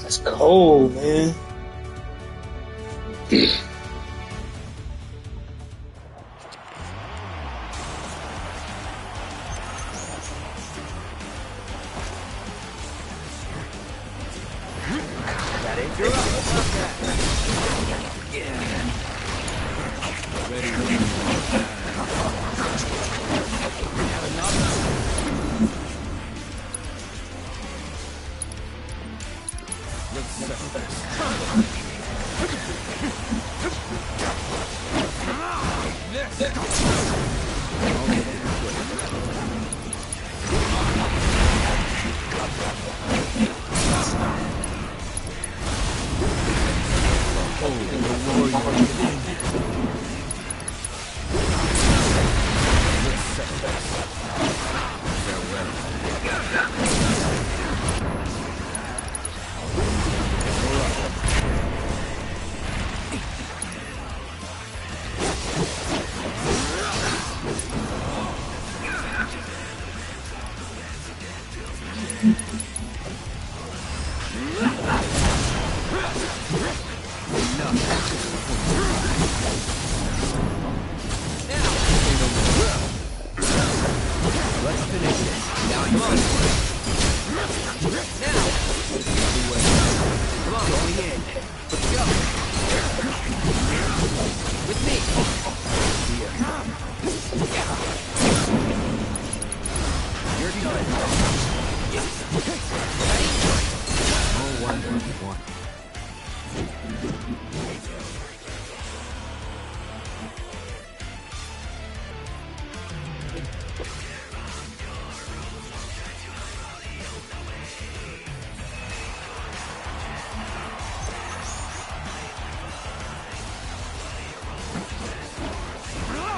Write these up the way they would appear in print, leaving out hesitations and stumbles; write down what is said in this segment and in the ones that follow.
That's the hole, man.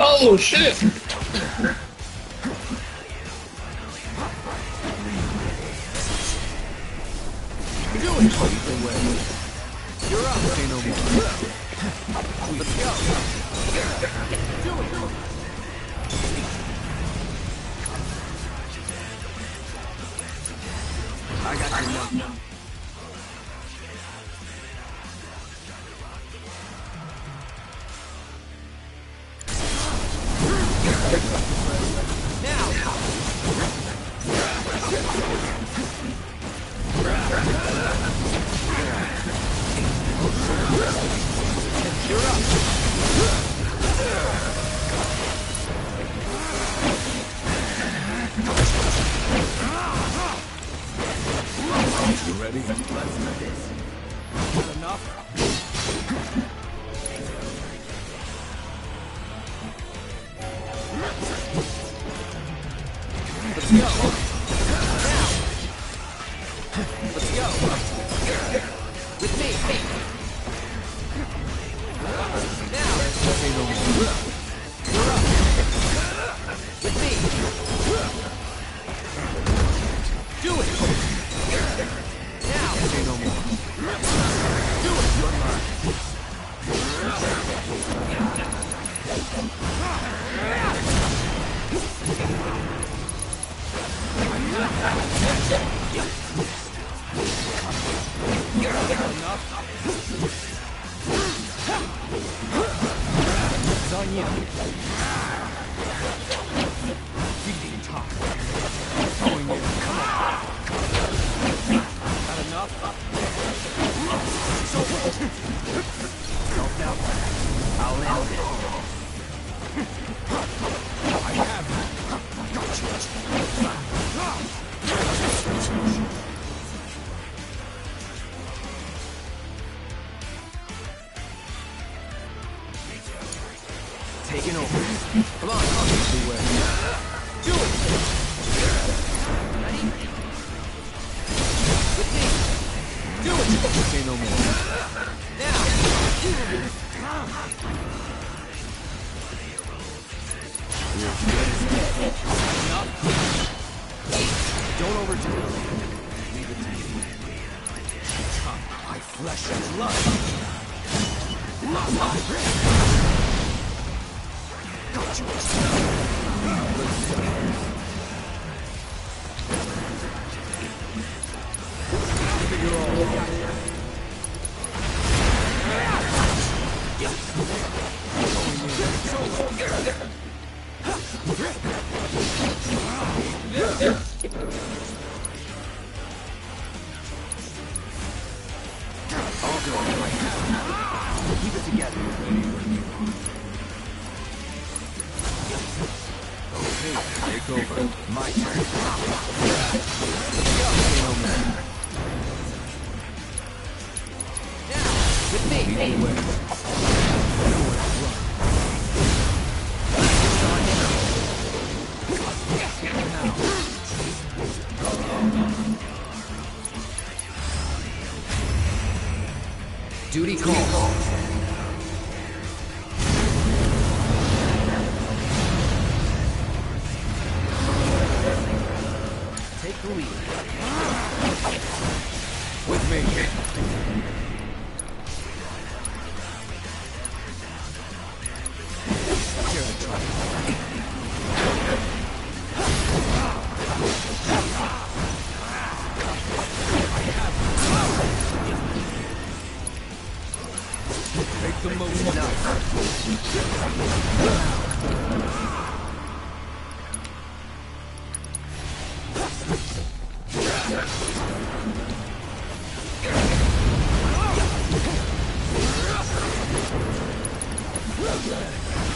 Oh shit! You're up. Say no more. Let's go. Do it. I got you now. You're up. You ready? Let's do this. Not enough. Let's go. Now. Let's go. With me. Now. Say no more. You're up. With me. Do it. Now. Say no more. Do it. You're mine. It's on you. Keep talk. Going in. Come on. Not enough. So help now. I'll nail it. I have it. Taking over. Come on, do it. Do it. Ready? With me. Do it. Say no more. Now. Enough. Don't overdo it. Leave it to me. Come, my flesh and blood. Got you. Figure all. All good. Keep it together. Okay, take over. My turn. Go. No matter. Now, with me. Lead the way. Duty calls. Take the lead. With me. Share the trouble. Make the most of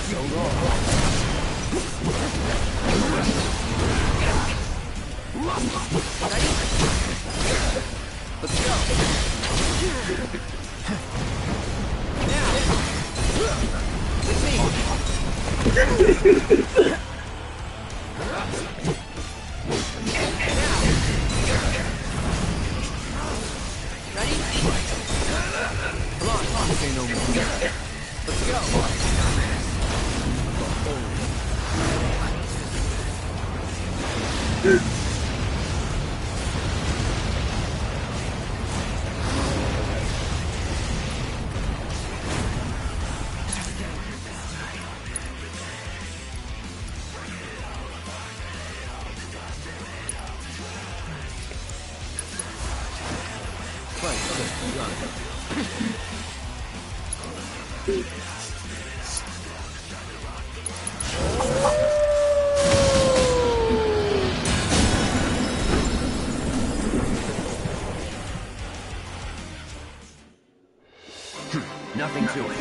So long. Ready? Let's go. Now, with me. Now. Ready? Come on, Say no more. let's go. Fight just begun. Nothing to it.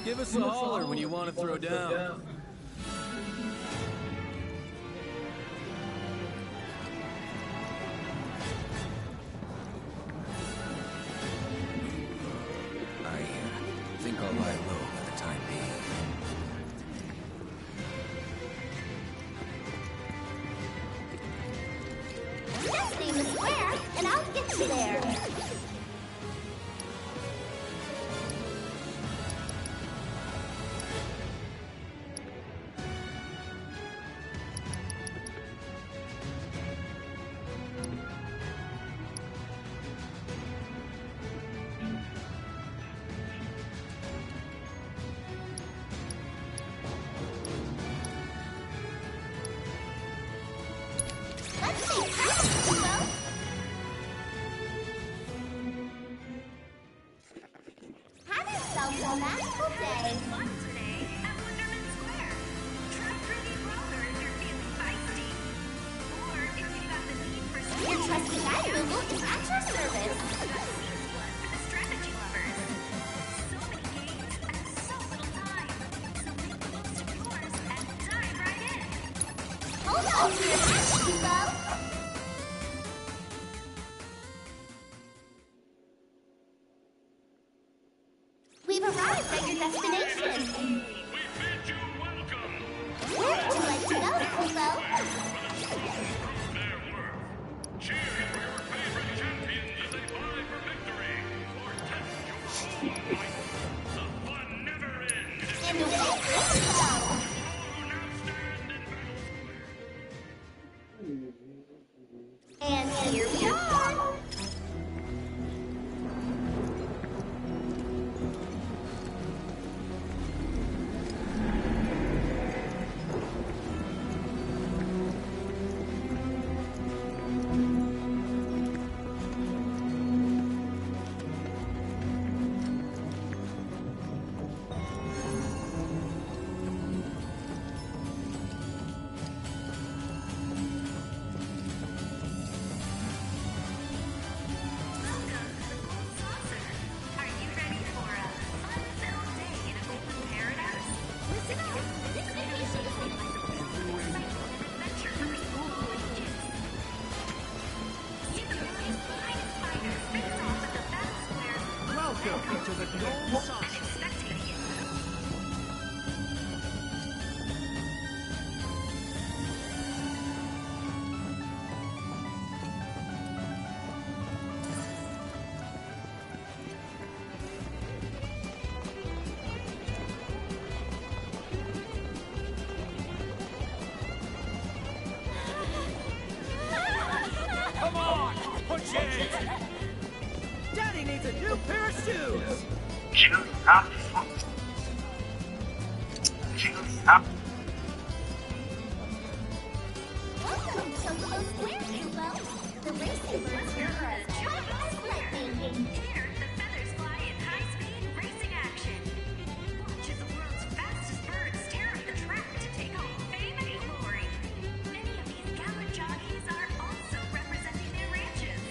Give us a holler when you want to throw down. I think I'll lie low for the time being. Just name the square, and I'll get you there. on to your next depot. We've arrived at your destination. We bid you welcome. Where would you like to go, Kubo? Their worth. Cheer for your favorite champions as they vie for victory. Or test your own might. The fun never ends. And away you go. And here we are. Welcome to the Gold Saucer. Come on, push it! Daddy needs a new pair of shoes! Welcome to Chocobo Square, Kubo. The racing birds here are as sharp as lightning. Here, the feathers fly in high-speed racing action. Watch as the world's fastest birds tear up the track to take home fame and glory. Many of these gallant jockeys are also representing their ranches.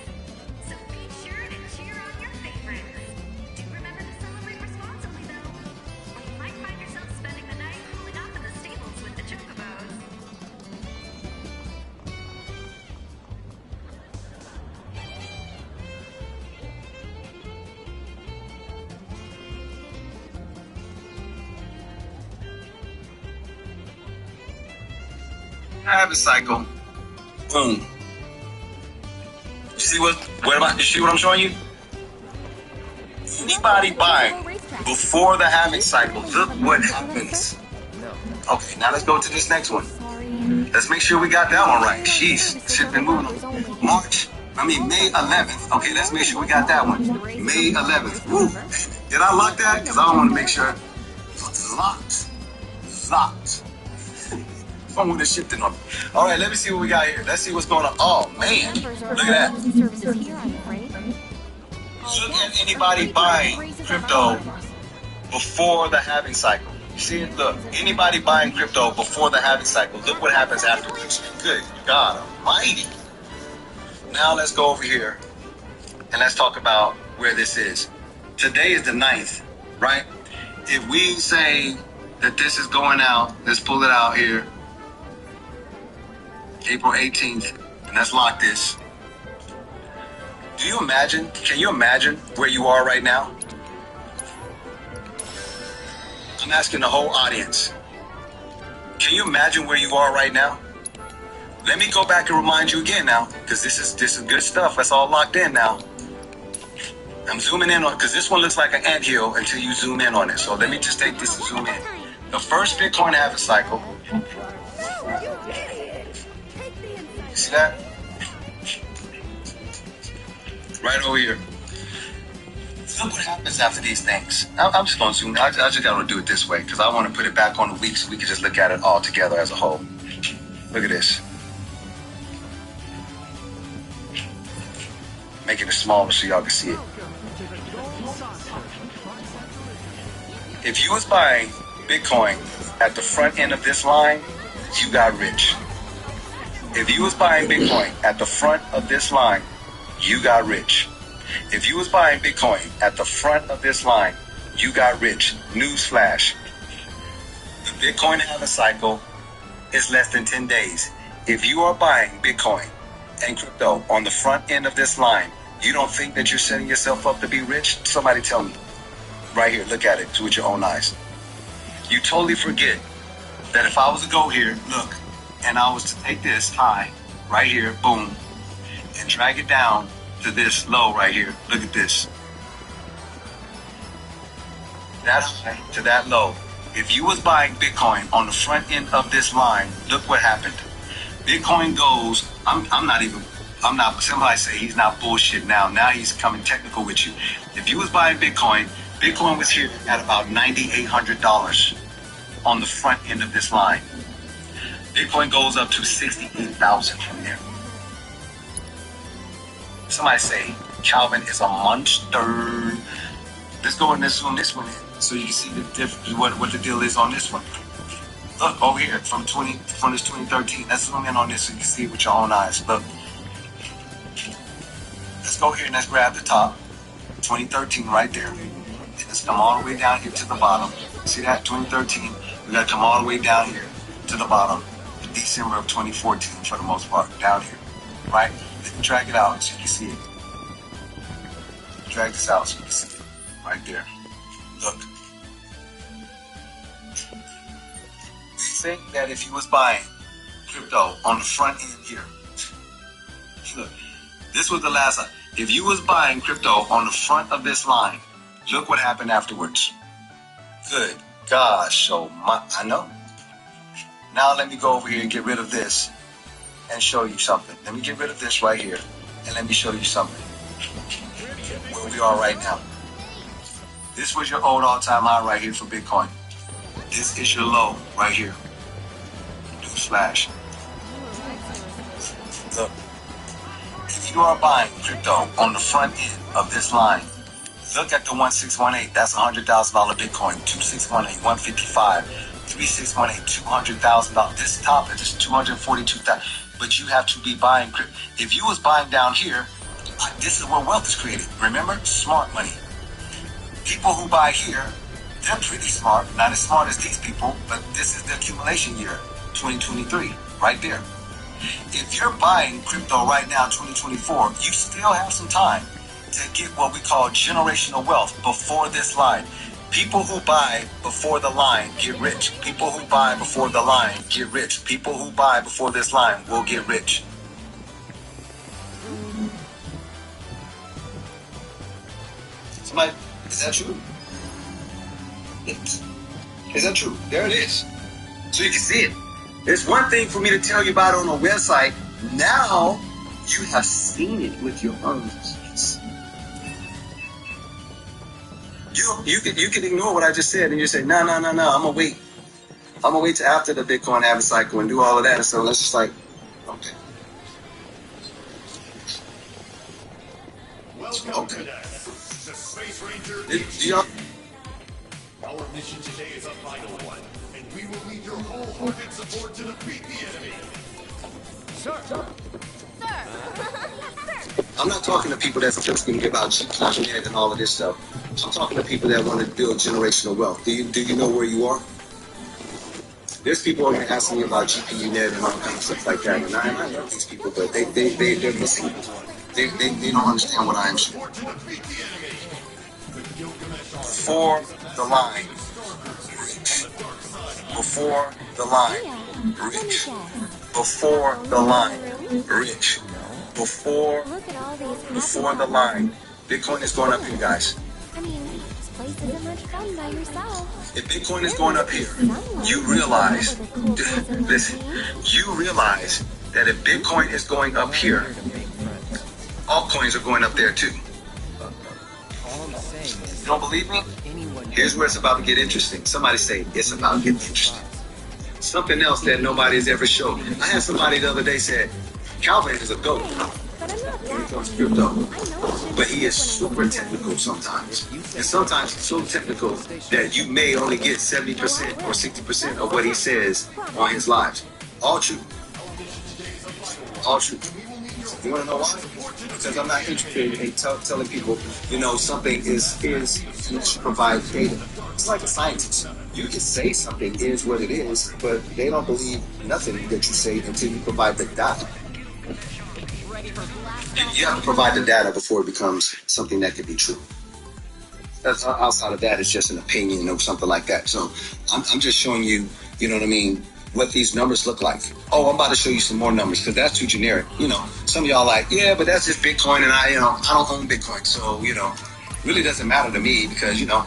So be sure to cheer on your favorites. Do remember to celebrate responsibly, though, or you might find yourself spending the night cooling off in the stables with the chocobos. Habit cycle. Boom. You see you see what I'm showing you? Anybody buying before the habit cycle, look what happens. Okay, now let's go to this next one. Let's make sure we got that one right. Jeez, shit been moving. May 11th. Okay, let's make sure we got that one. May 11th. Woo. Did I lock that? Because I don't want to make sure. Locked. Locked. Phone would have shifted on me. All right, let me see what we got here. Let's see what's going on. Oh, man. Look at that. Look at anybody buying crypto before the halving cycle. You see it? Look, anybody buying crypto before the halving cycle, look what happens afterwards. Good God almighty. Now let's go over here and let's talk about where this is. Today is the 9th, right? If we say that this is going out, let's pull it out here. April 18th, and let's lock this. Can you imagine where you are right now? I'm asking the whole audience. Can you imagine where you are right now? Let me go back and remind you again now, because this is good stuff. That's all locked in now. I'm zooming in on, because this one looks like an anthill until you zoom in on it. So let me just take this and zoom in. The first Bitcoin halving cycle. See that? Right over here. Look what happens after these things. I'm just going to zoom. I just got to do it this way because I want to put it back on the week so we can just look at it all together as a whole. Look at this. Making it smaller so y'all can see it. If you was buying Bitcoin at the front end of this line, you got rich. If you was buying Bitcoin at the front of this line, you got rich. If you was buying Bitcoin at the front of this line, you got rich. Newsflash. The Bitcoin halving cycle is less than 10 days. If you are buying Bitcoin and crypto on the front end of this line, you don't think that you're setting yourself up to be rich? Somebody tell me. Right here, look at it with your own eyes. You totally forget that if I was to go here, look, and I was to take this high, right here, boom, and drag it down to this low right here. Look at this. That's high to that low. If you was buying Bitcoin on the front end of this line, look what happened. Bitcoin goes, somebody say he's not bullshit now. Now he's coming technical with you. If you was buying Bitcoin was here at about $9,800 on the front end of this line. Bitcoin goes up to 68,000 from there. Somebody say Calvin is a monster. Let's go and zoom this one in so you can see what the deal is on this one. Look over here from this 2013. Let's zoom in on this so you can see it with your own eyes. Look. Let's go here and let's grab the top. 2013 right there. And let's come all the way down here to the bottom. See that? 2013. We gotta come all the way down here to the bottom. December of 2014 for the most part. Down here. Right? Let me drag it out so you can see it. Drag this out so you can see it. Right there. Look. Think that if you was buying crypto on the front end here, look, this was the last line. If you was buying crypto on the front of this line, look what happened afterwards. Good gosh, I know. Now let me go over here and get rid of this and show you something. Let me get rid of this right here and let me show you something. Where we are right now. This was your old all-time high right here for Bitcoin. This is your low right here. Newsflash. Look. If you are buying crypto on the front end of this line, look at the 1618. That's $100,000 Bitcoin. 2618, 155, 3618, $200,000. This top is just 242,000. But you have to be buying crypto. If you was buying down here, this is where wealth is created. Remember, smart money. People who buy here, they're pretty smart. Not as smart as these people, but this is the accumulation year, 2023, right there. If you're buying crypto right now, 2024, you still have some time to get what we call generational wealth before this line. People who buy before the line get rich. People who buy before the line get rich. People who buy before this line will get rich. Somebody, is that true? Is that true? There it is. So you can see it. There's one thing for me to tell you about it on a website. Now you have seen it with your own eyes. You can ignore what I just said and you say, no, I'm gonna wait. I'm gonna wait till after the Bitcoin halving cycle and do all of that. And so it's just like, okay. Okay. The Space Ranger Our mission today is a vital one, and we will need your wholehearted support to defeat the enemy. Sir. I'm not talking to people that's just going to give out GPU and all of this stuff. I'm talking to people that want to build generational wealth. Do you know where you are? There's people who are asking me about GPU net and all kinds of stuff like that, and I love these people, but they're missing. They don't understand what I am saying. Before the line, rich. Before the line, rich. Before the line, rich. Before the line. Bitcoin is going up here, guys. I mean, this place isn't much fun by yourself. If Bitcoin is going up here, you realize, listen, you realize that if Bitcoin is going up here, altcoins are going up there too. You don't believe me? Here's where it's about to get interesting. Somebody say, it's about to get interesting. Something else that nobody's ever showed. I had somebody the other day said, Calvin is a goat when it comes to crypto. But he is super technical sometimes. And sometimes he's so technical that you may only get 70% or 60% of what he says on his lives. All true. All true. You want to know why? because I'm not interested in telling people, something is unless you provide data. It's like a scientist. You can say something is what it is, but they don't believe nothing that you say until you provide the data. You have to provide the data before it becomes something that can be true. That's outside of that, it's just an opinion or something like that. So I'm just showing you, you know what I mean, what these numbers look like. Oh, I'm about to show you some more numbers because that's too generic. Some of y'all like, yeah, but that's just Bitcoin, and I don't own Bitcoin, so really doesn't matter to me because I don't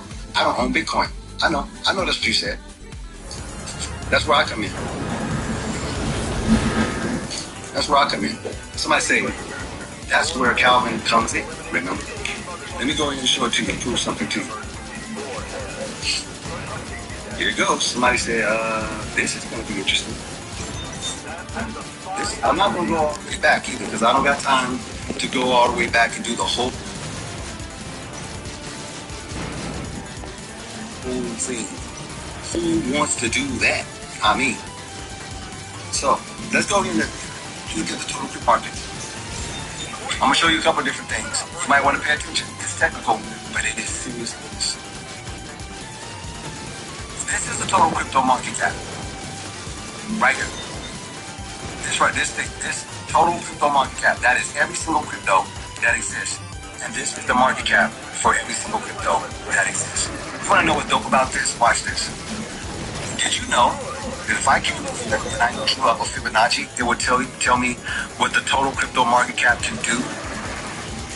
own Bitcoin. I know that's what you said. That's where I come in. That's where I come in. Somebody say, that's where Calvin comes in. Remember? Let me go ahead and show it to you and prove something to you. Here it goes. Somebody said, this is going to be interesting. I'm not going to go all the way back either because I don't got time to go all the way back and do the whole thing. Who wants to do that? I mean. So, let's go ahead and look at the total pre-market. I'm going to show you a couple of different things. You might want to pay attention. It's technical, but it is serious things. This is the total crypto market cap. Right here. This total crypto market cap. That is every single crypto that exists. And this is the market cap for every single crypto that exists. You want to know what's dope about this? Watch this. Did you know that if I give you the drew up of Fibonacci, it would tell me what the total crypto market cap can do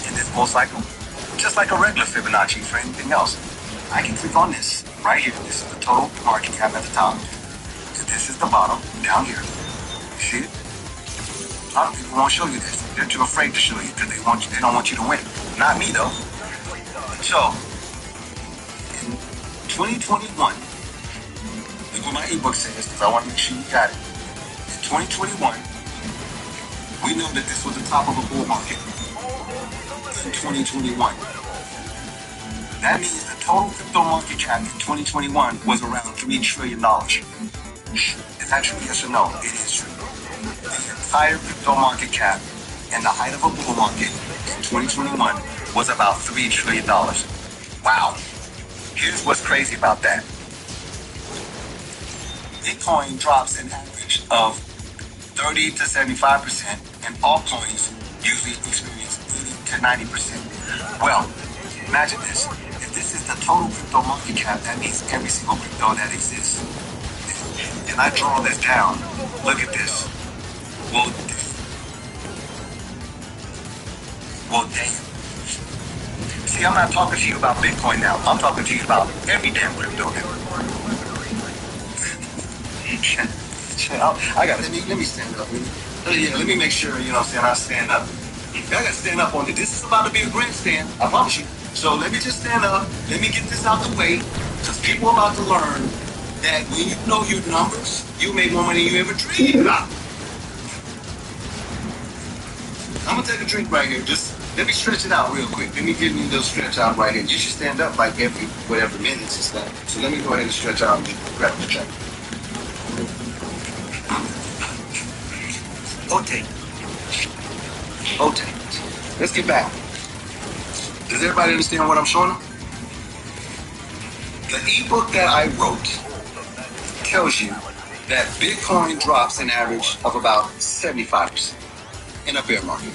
in this bull cycle? Just like a regular Fibonacci for anything else. I can click on this right here. This is the total market cap at the top. This is the bottom down here. You see it? A lot of people won't show you this. They're too afraid to show you because they don't want you to win. Not me though. So in 2021, look what my ebook says because I want to make sure you got it. In 2021, we know that this was the top of a bull market. In 2021. That means the total crypto market cap in 2021 was around $3 trillion. Is that true? Yes or no? It is true. The entire crypto market cap in the height of a bull market in 2021 was about $3 trillion. Wow. Here's what's crazy about that. Bitcoin drops an average of 30 to 75%, and altcoins usually experience 80 to 90%. Well, imagine this. If this is the total crypto market cap, that means every single crypto that exists. And I draw this down. Look at this. Well, damn. See, I'm not talking to you about Bitcoin now. I'm talking to you about every damn crypto now. I got. Let me stand up. Let me make sure, I stand up. I got to stand up on it. This is about to be a grandstand. I promise you. So let me just stand up. Let me get this out the way. Because people are about to learn that when you know your numbers, you make more money than you ever dreamed about. I'm going to take a drink right here. Just let me stretch it out real quick. Let me give me a little stretch out right here. You should stand up like every whatever minutes and stuff. So let me go ahead and stretch out and grab the drink. Okay. Let's get back. Does everybody understand what I'm showing them? The ebook that I wrote tells you that Bitcoin drops an average of about 75% in a bear market.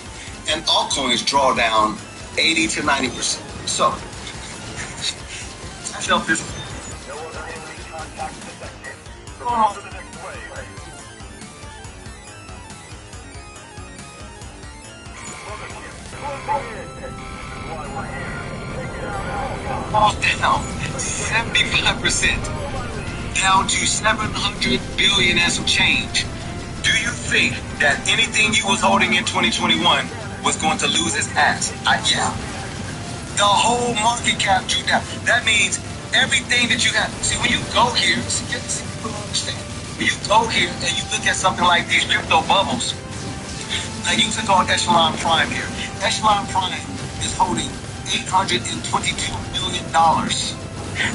And altcoins draw down 80 to 90%. So, I felt this. Down 75%, down to 700 billion and some change. Do you think that anything you was holding in 2021 was going to lose its ass? Yeah. The whole market cap drew down. That means everything that you have. See, when you go here, when you go here and you look at something like these crypto bubbles, like you took on Echelon Prime here. Echelon Prime is holding $822 million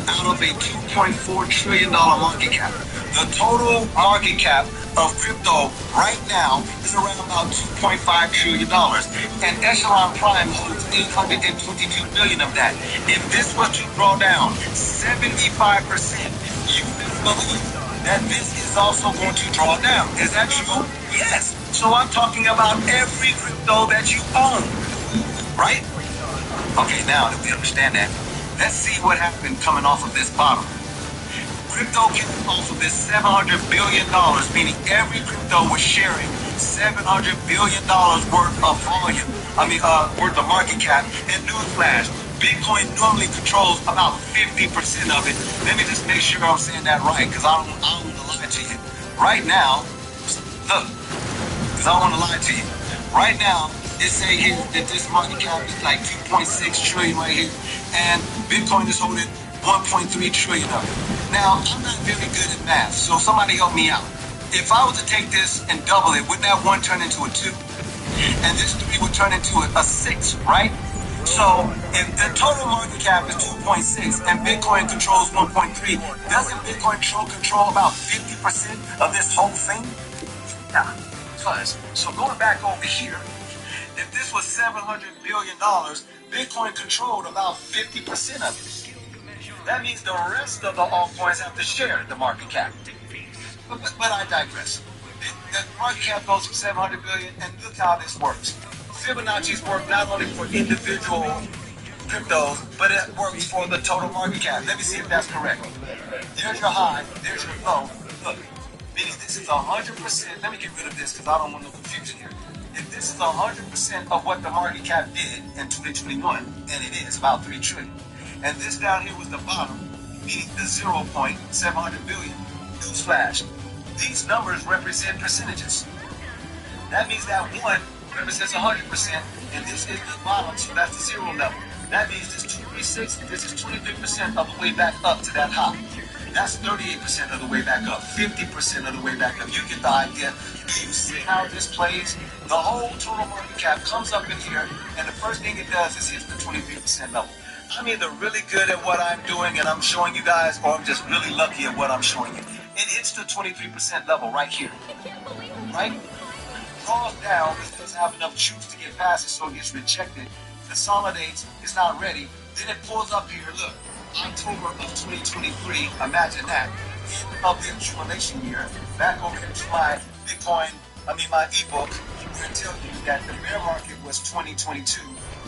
out of a $2.4 trillion market cap. The total market cap of crypto right now is around about $2.5 trillion. And Echelon Prime holds 822 billion of that. If this was to draw down 75%, you best believe that this is also going to draw down. Is that true? Yes. So I'm talking about every crypto that you own, right? Okay, now that we understand that, let's see what happened coming off of this bottom. Crypto came off of this $700 billion, meaning every crypto was sharing $700 billion worth of volume. Worth of market cap. And newsflash, Bitcoin normally controls about 50% of it. Let me just make sure I'm saying that right, because I don't want to lie to you. Right now, look, because I don't want to lie to you. Right now, it say here that this market cap is like 2.6 trillion right here, and Bitcoin is holding 1.3 trillion of it. Now, I'm not very good at math, so somebody help me out. If I was to take this and double it, wouldn't that 1 turn into a 2? And this 3 would turn into a 6, right? So, if the total market cap is 2.6 and Bitcoin controls 1.3, doesn't Bitcoin control about 50% of this whole thing? Yeah, it does. So going back over here, if this was $700 billion, Bitcoin controlled about 50% of it. That means the rest of the altcoins have to share the market cap. But I digress. The market cap goes from 700 billion, and look how this works. Fibonacci's work not only for individual cryptos, but it works for the total market cap. Let me see if that's correct. There's your high, there's your low. Look, meaning this is 100%. Let me get rid of this because I don't want no confusion here. If this is 100% of what the market cap did in 2021, and it is about 3 trillion, and this down here was the bottom, meaning the 0.700 billion. Newsflash, these numbers represent percentages. That means that 1 represents 100%, and this is the bottom, so that's the 0 level. That means this 236, and this is 23% of the way back up to that high. That's 38% of the way back up, 50% of the way back up. You get the idea. Do you see how this plays? The whole total market cap comes up in here, and the first thing it does is hits the 23% level. I'm either really good at what I'm doing and I'm showing you guys, or I'm just really lucky at what I'm showing you. It hits the 23% level right here, right? Draws down, it doesn't have enough juice to get past it, so it gets rejected, consolidates, it's not ready, then it pulls up here, look, October of 2023, imagine that, end of the accumulation year, back over here to my Bitcoin, my ebook, where it tells you that the bear market was 2022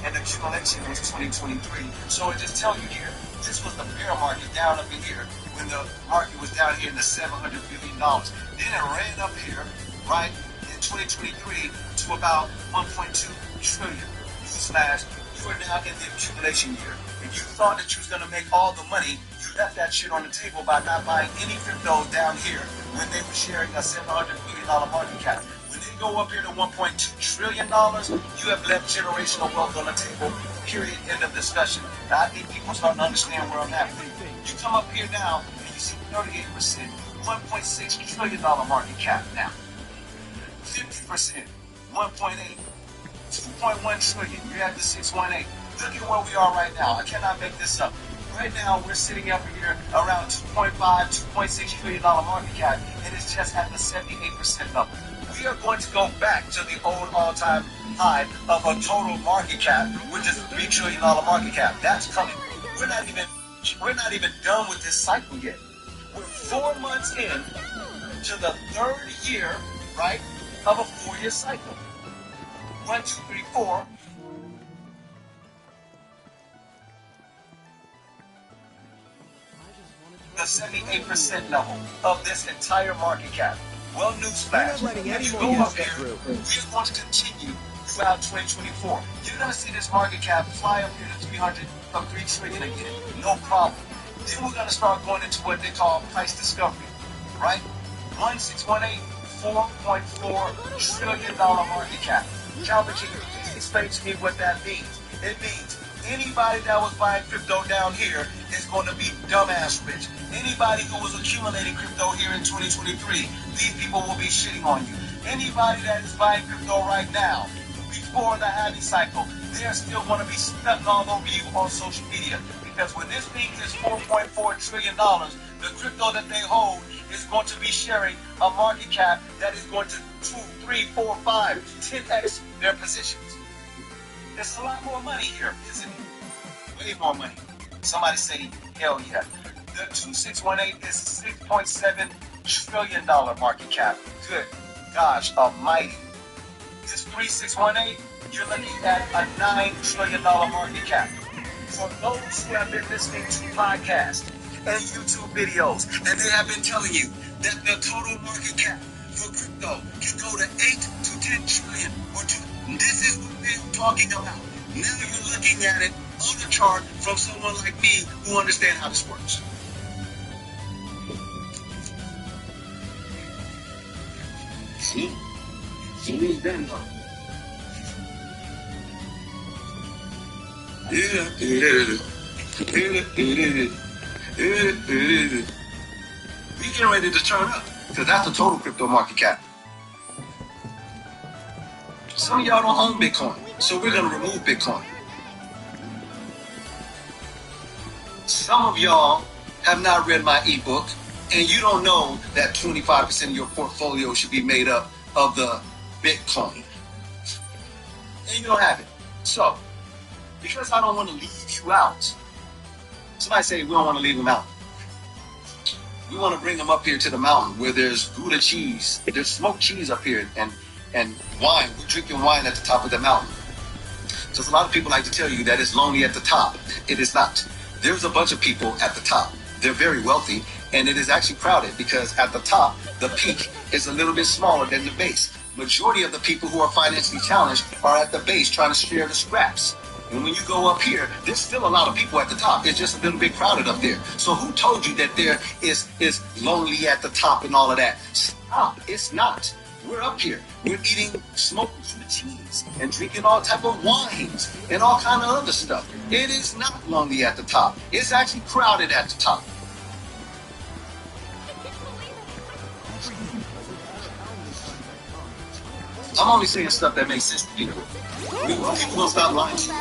and the accumulation was 2023. So it just tells you here, this was the bear market down up in here when the market was down here in the $700 billion. Then it ran up here, right, in 2023 to about 1.2 trillion. Newsflash, you are now in the accumulation year. If you thought that you was going to make all the money, you left that shit on the table by not buying any crypto down here when they were sharing a $700 billion market cap. When they go up here to $1.2 trillion, you have left generational wealth on the table, period, end of discussion. Now, I think people are starting to understand where I'm at. You come up here now, and you see 38%, $1.6 trillion market cap now. 50%, 1.8, 2.1 trillion, you're at the 618. Look at where we are right now. I cannot make this up. Right now, we're sitting up here around $2.5, $2.6 trillion market cap, and it's just at the 78% level. We are going to go back to the old all-time high of a total market cap, which is a $3 trillion market cap. That's coming. We're not even done with this cycle yet. We're 4 months in to the 3rd year, right, of a 4-year cycle. 1, 2, 3, 4. The 78% level of this entire market cap. Well, newsflash, if you go up here, we're going to continue throughout 2024. You're going to see this market cap fly up here to 3 trillion again, no problem. Then we're going to start going into what they call price discovery, right? 1618, $4.4 trillion market cap. Calvin, can you please explain to me what that means? It means anybody that was buying crypto down here is going to be dumbass rich. Anybody who was accumulating crypto here in 2023, these people will be shitting on you. Anybody that is buying crypto right now, before the halving cycle, they are still going to be stuck all over you on social media. Because when this thing is $4.4 trillion, the crypto that they hold is going to be sharing a market cap that is going to 2, 3, 4, 5, 10x their positions. There's a lot more money here, isn't it? Way more money. Somebody say, hell yeah. The 2618 is $6.7 trillion market cap. Good gosh almighty. This 3618, you're looking at a $9 trillion market cap. For those who have been listening to podcasts and YouTube videos, and they have been telling you that the total market cap for crypto can go to 8 to 10 trillion or 2. This is what they're talking about. Now you're looking at it on a chart from someone like me who understands how this works. See? See these done though. We getting ready to turn up because that's the total crypto market cap. Some of y'all don't own Bitcoin, so we're going to remove Bitcoin. Some of y'all have not read my ebook, and you don't know that 25% of your portfolio should be made up of the Bitcoin. And you don't have it. So, because I don't want to leave you out, somebody say we don't want to leave them out. We want to bring them up here to the mountain where there's Gouda cheese. There's smoked cheese up here and wine. We're drinking wine at the top of the mountain. So a lot of people like to tell you that it's lonely at the top. It is not. There's a bunch of people at the top. They're very wealthy, and it is actually crowded because at the top, the peak is a little bit smaller than the base. Majority of the people who are financially challenged are at the base trying to share the scraps. And when you go up here, there's still a lot of people at the top. It's just a little bit crowded up there. So who told you that there is lonely at the top and all of that? Stop. It's not. We're up here. We're eating smoked cheese and drinking all type of wines and all kind of other stuff. It is not lonely at the top. It's actually crowded at the top. I'm only saying stuff that makes sense to people. People don't stop lying to you.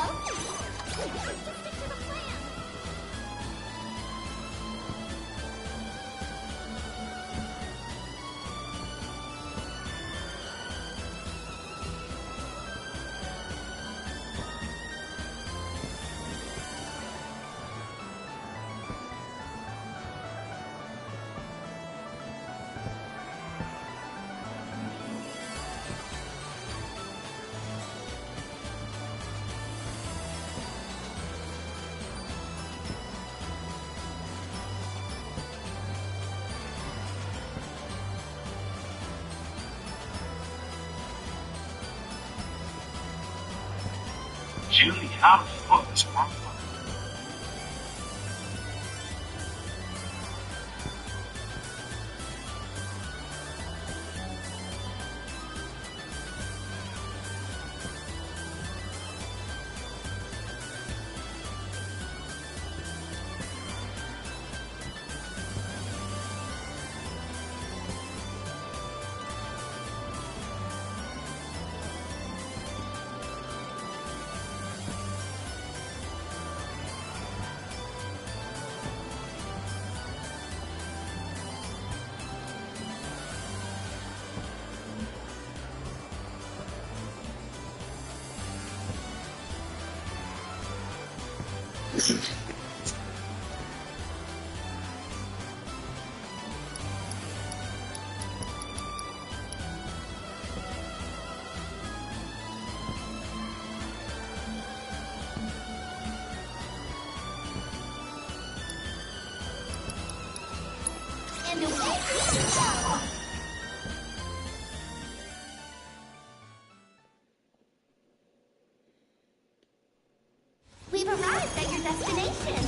Julie, how the fuck is wrong? And away we go! We've arrived at your destination.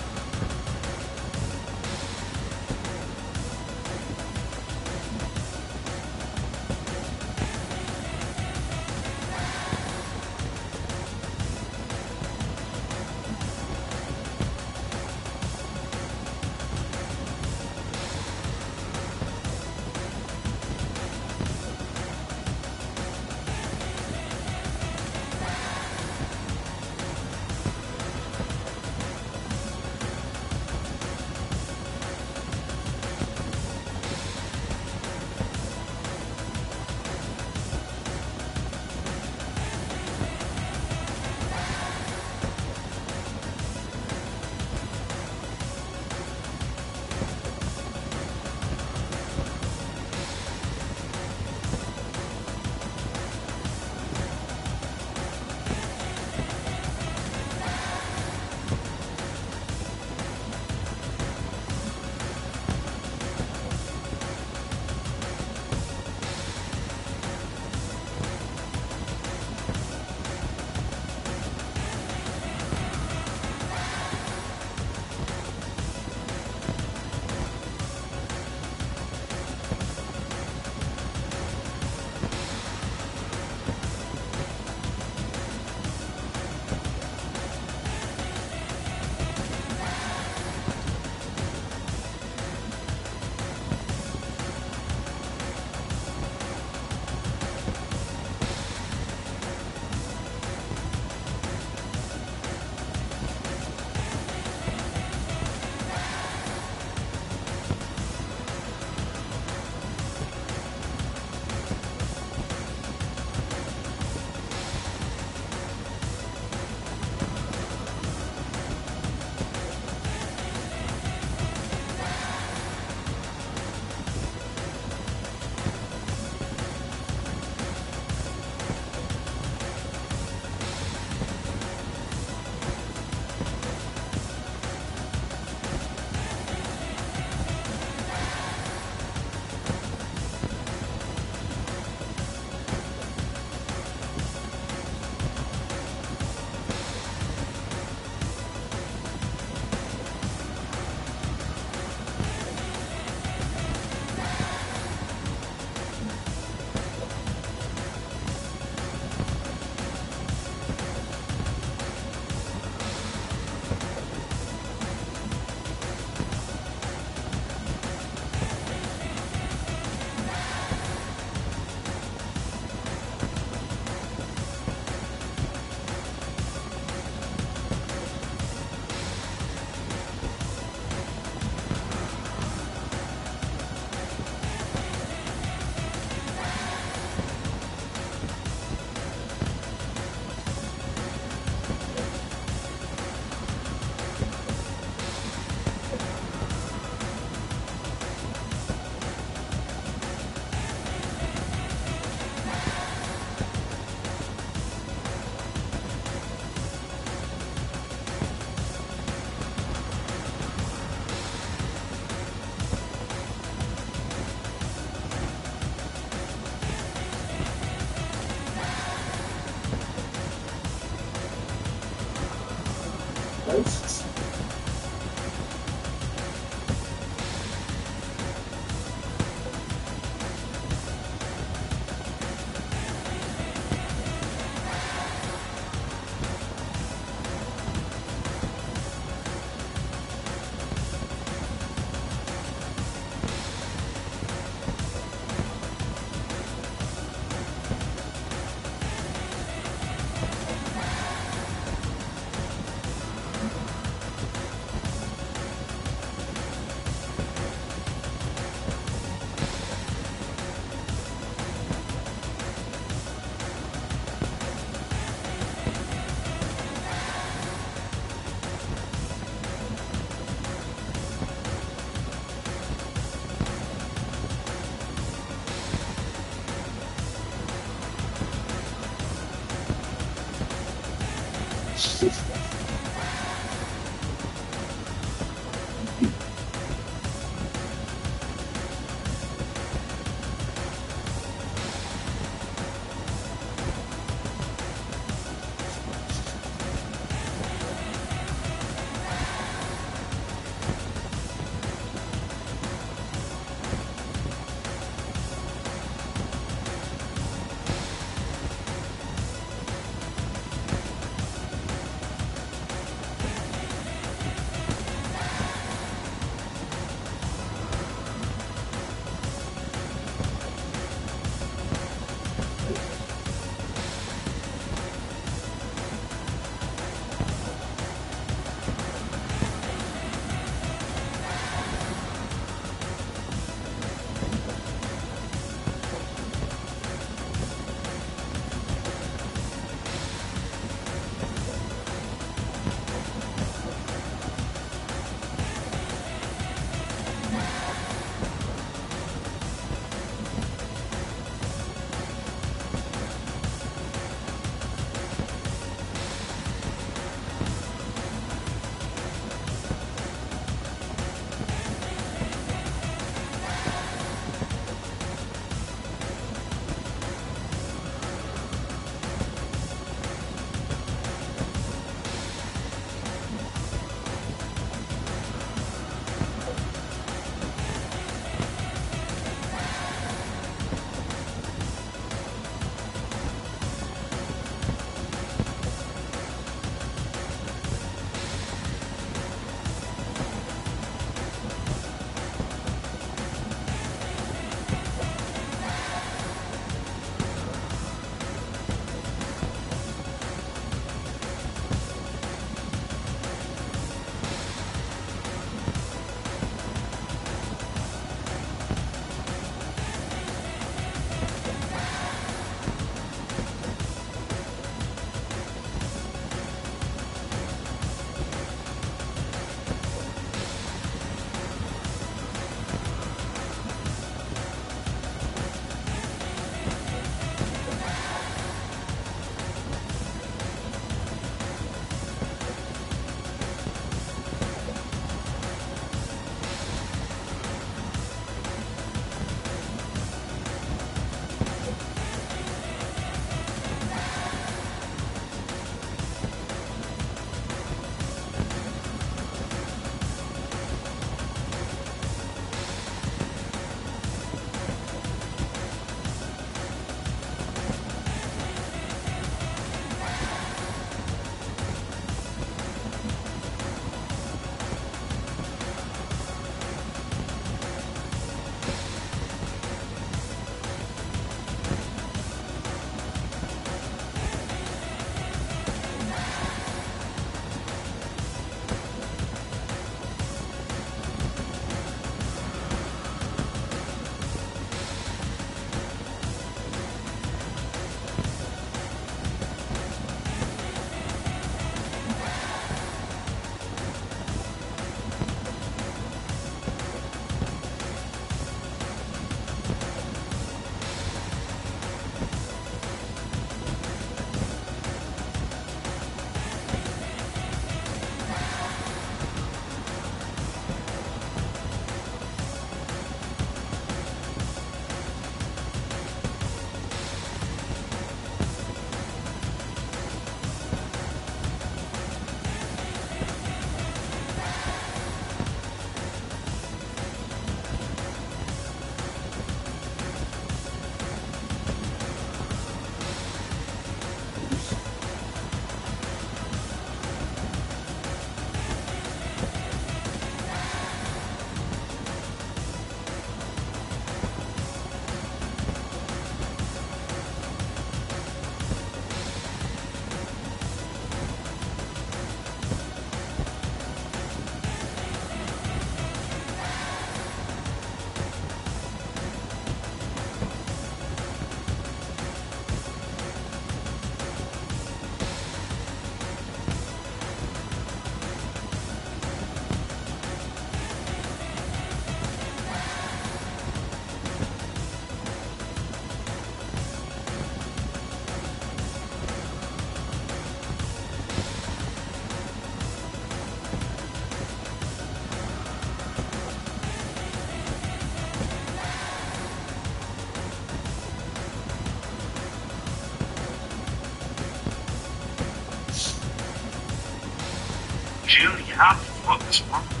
Jill, you have to fuck this one.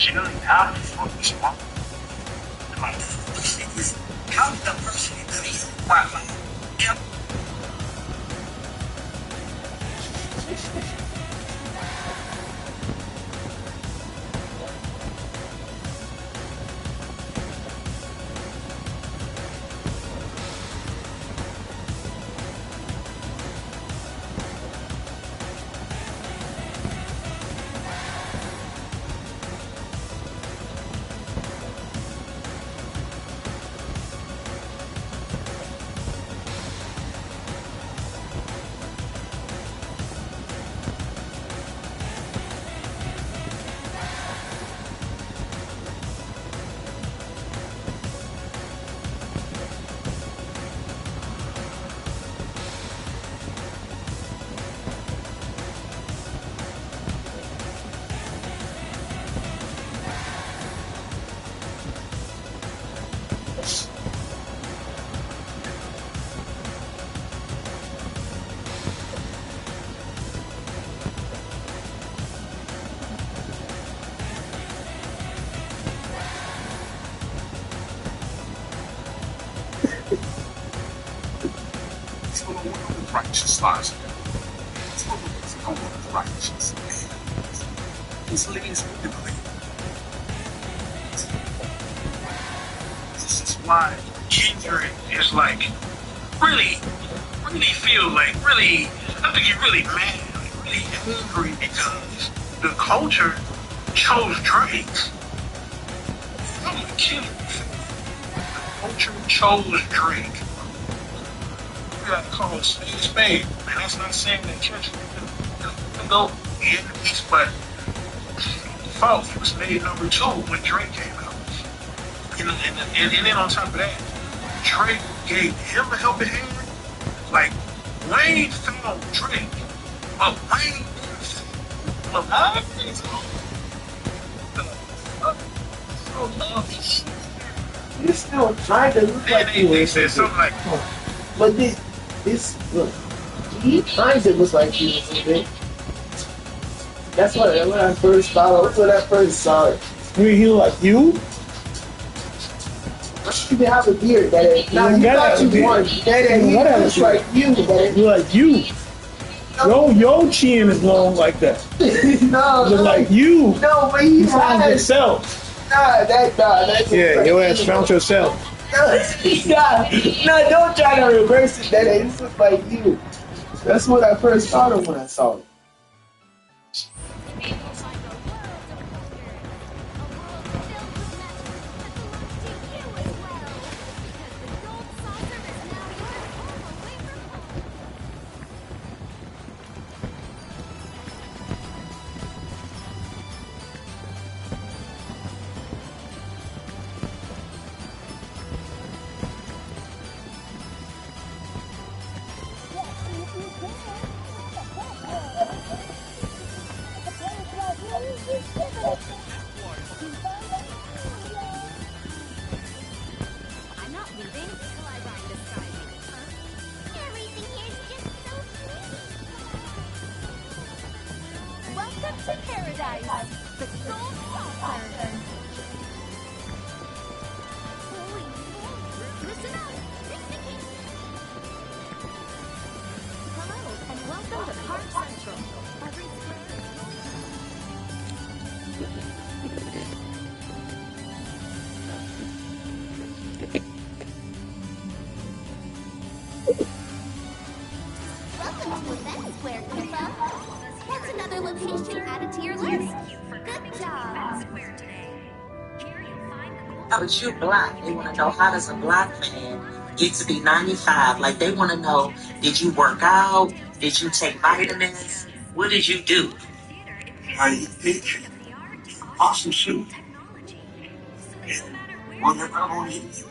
chilling out in front of the spot. Like, how the person is Wi-Fi? Yep. Righteous lies. Righteous. This leads me to believe. This is why Kendrick is like really feel like really. I think he's really mad, like really angry because the culture chose Drake. I'm a killer. The culture chose Drake. We gotta call a spade. And that's not saying that Kendrick can go in the piece, but default, he was made number 2 when Drake came out. And then on top of that, Drake gave him a helping hand. Like, Wayne found Drake, but Wayne didn't say, You still trying to look like you. They said something like, but this look, he kind of looks like you a little bit. That's what when I first followed, when I first saw it. He look like you? You can have a beard, that now you got you one. That he looks like you, that like you. Your chin is long like that. No, look like you. No, but he found yourself. That's yeah, your ass found yourself. No, don't try to reverse it. That it looks like you. That's what I first thought of when I saw it. I'm not leaving till I ride the sky. Everything here's just so sweet. Welcome to paradise, the gold saucer. Holy moly! Listen up, it's the king. Hello, and welcome to Park Central. Every Welcome to Event Square, Kippa. That's another location added to your list. Good job. How about you, black? They want to know, how does a black man get to be 95? Like, they want to know, did you work out? Did you take vitamins? What did you do? I eat awesome soup. And whatever I want to eat,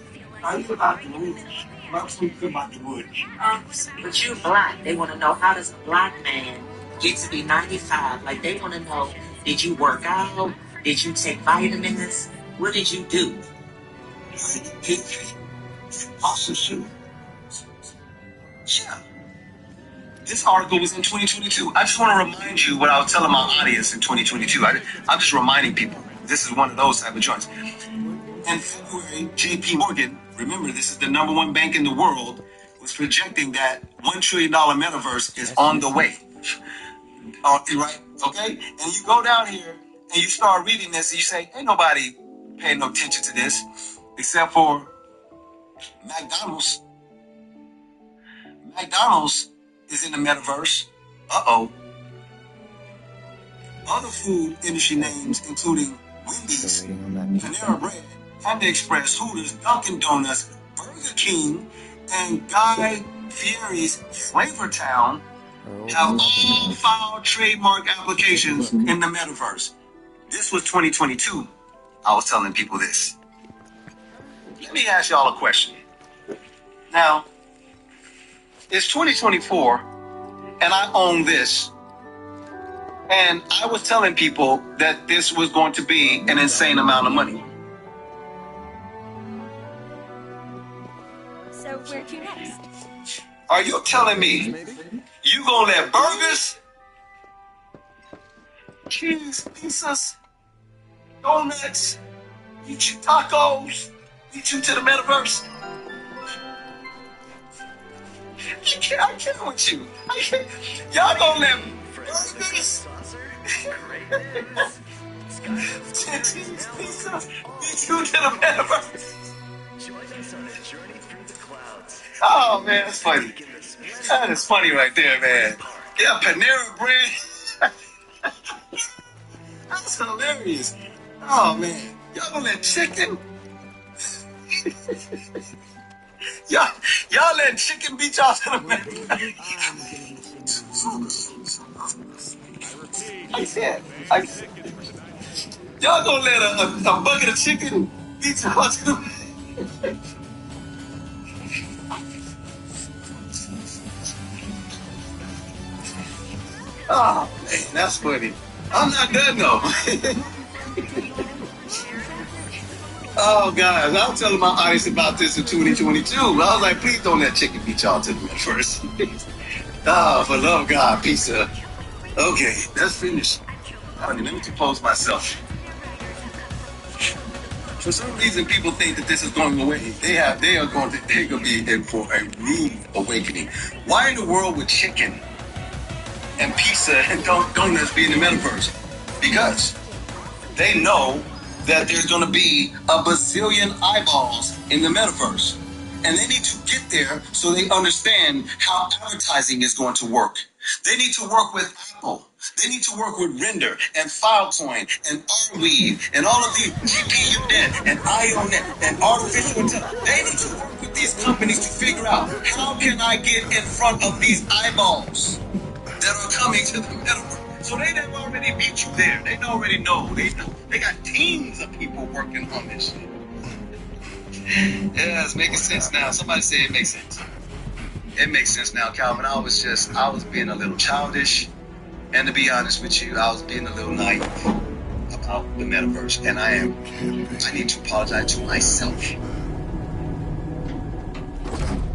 I eat about the woods. My food come out the woods. But you black. They want to know, how does a black man get to be 95? Like, they want to know, did you work out? Did you take vitamins? What did you do? I eat awesome soup. Yeah. This article was in 2022. I just want to remind you what I was telling my audience in 2022. I'm just reminding people. This is one of those type of joints. In February, JP Morgan, remember this is the #1 bank in the world, was projecting that $1 trillion metaverse is on the way. Right? Okay? And you go down here and you start reading this and you say, ain't nobody paying no attention to this except for McDonald's. McDonald's is in the metaverse. Uh-oh. Other food industry names, including Wendy's, Panera Bread, Panda Express, Hooters, Dunkin' Donuts, Burger King, and Guy Fieri's Flavortown, have all filed trademark applications in the metaverse. This was 2022. I was telling people this. Let me ask y'all a question. Now, it's 2024, and I own this. And I was telling people that this was going to be an insane amount of money. So where to next? Are you telling me you gonna let burgers, cheese, pizzas, donuts, eat you tacos, eat you to the metaverse? I can't with you. I can't. Y'all gonna let burgers, cheese, pizzas, eat you to the metaverse? Join us on a journey through the clouds. Oh man, that's funny. That is funny right there, man. Yeah, Panera Bread. That's hilarious. Oh man, y'all gonna let chicken? y'all let chicken beat y'all to the metaverse? I can't. Y'all gonna let a bucket of chicken beat y'all to the Oh, man, that's funny. I'm not done, though. Oh, guys, I was telling my audience about this in 2022. I was like, please don't let chicken beat y'all to the first. Oh, for love of God, pizza. Okay, let's finish. Honey, let me compose myself. For some reason, people think that this is going away. They're going to be in for a rude awakening. Why in the world would chicken and pizza and donuts be in the metaverse? Because they know that there's going to be a bazillion eyeballs in the metaverse. And they need to get there so they understand how advertising is going to work. They need to work with Apple. They need to work with Render and Filecoin and Arweave and all of these GPUNet and IONet and artificial intelligence. They need to work with these companies to figure out how can I get in front of these eyeballs that are coming to the metaverse. So they have already beat you there. They already know. They got teams of people working on this shit. Yeah, it's making sense now. Somebody say it makes sense. It makes sense now, Calvin. I was being a little childish. And to be honest with you, I was being a little naive about the metaverse. And I need to apologize to myself. You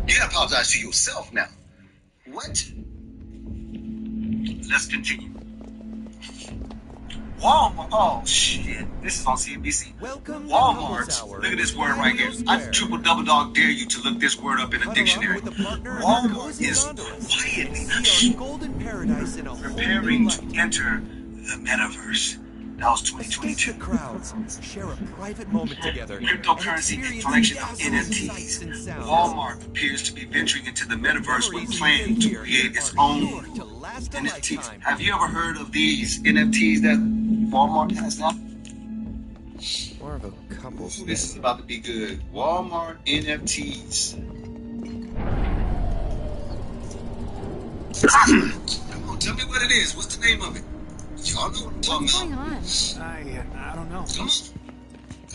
gotta apologize to yourself now. What? Let's continue. Walmart. Oh shit! This is on CNBC. Walmart. Look at this word right here. I triple double dog dare you to look this word up in a dictionary. Walmart is quietly preparing to enter the metaverse. That was 2022. Share a private moment together. Cryptocurrency collection of NFTs. Walmart appears to be venturing into the metaverse with plans to create its own NFTs. Have you ever heard of these NFTs that Walmart has now? More of a couple. Ooh, this is about to be good. Walmart NFTs. Come on, tell me what it is. What's the name of it? Y'all know what I'm talking about. What's going on? I don't know. Come on,